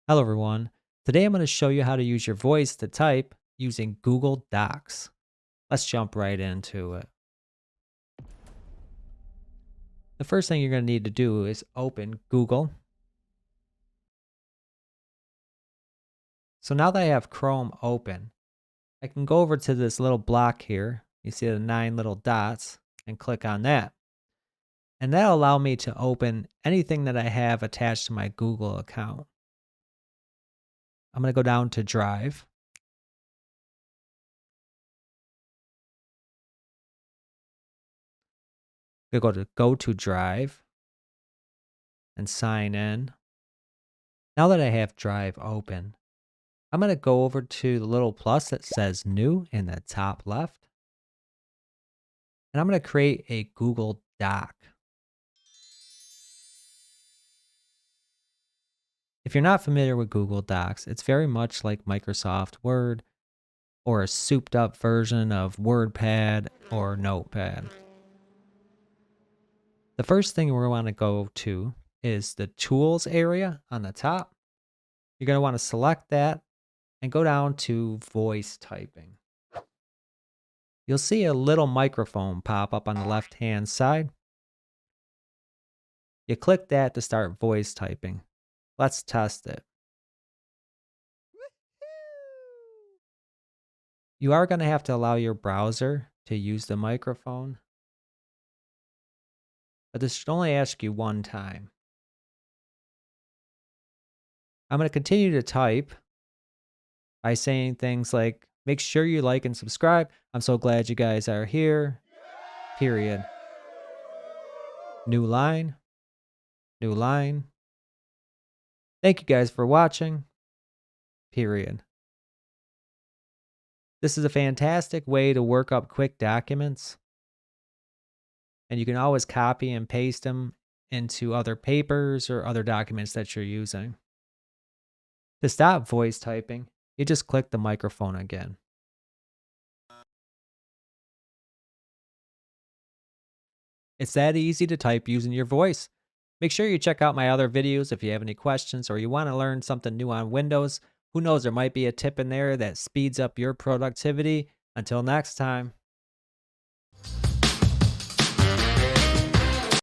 Hello everyone. Today I'm going to show you how to use your voice to type using Google Docs. Let's jump right into it. The first thing you're going to need to do is open Google. So now that I have Chrome open, I can go over to this little block here. You see the 9 little dots and click on that. And that'll allow me to open anything that I have attached to my Google account. I'm going to go down to Drive. Go to Drive and sign in. Now that I have Drive open, I'm going to go over to the little plus that says New in the top left. And I'm going to create a Google Doc. If you're not familiar with Google Docs, it's very much like Microsoft Word or a souped up version of WordPad or Notepad. The first thing we want to go to is the Tools area on the top. You're going to want to select that and go down to Voice Typing. You'll see a little microphone pop up on the left-hand side. You click that to start voice typing. Let's test it. You are going to have to allow your browser to use the microphone, but this should only ask you one time. I'm going to continue to type by saying things like, make sure you like and subscribe. I'm so glad you guys are here. Period. New line. New line. Thank you guys for watching. Period. This is a fantastic way to work up quick documents. And you can always copy and paste them into other papers or other documents that you're using. To stop voice typing, you just click the microphone again. It's that easy to type using your voice. Make sure you check out my other videos if you have any questions or you want to learn something new on Windows. Who knows, there might be a tip in there that speeds up your productivity. Until next time.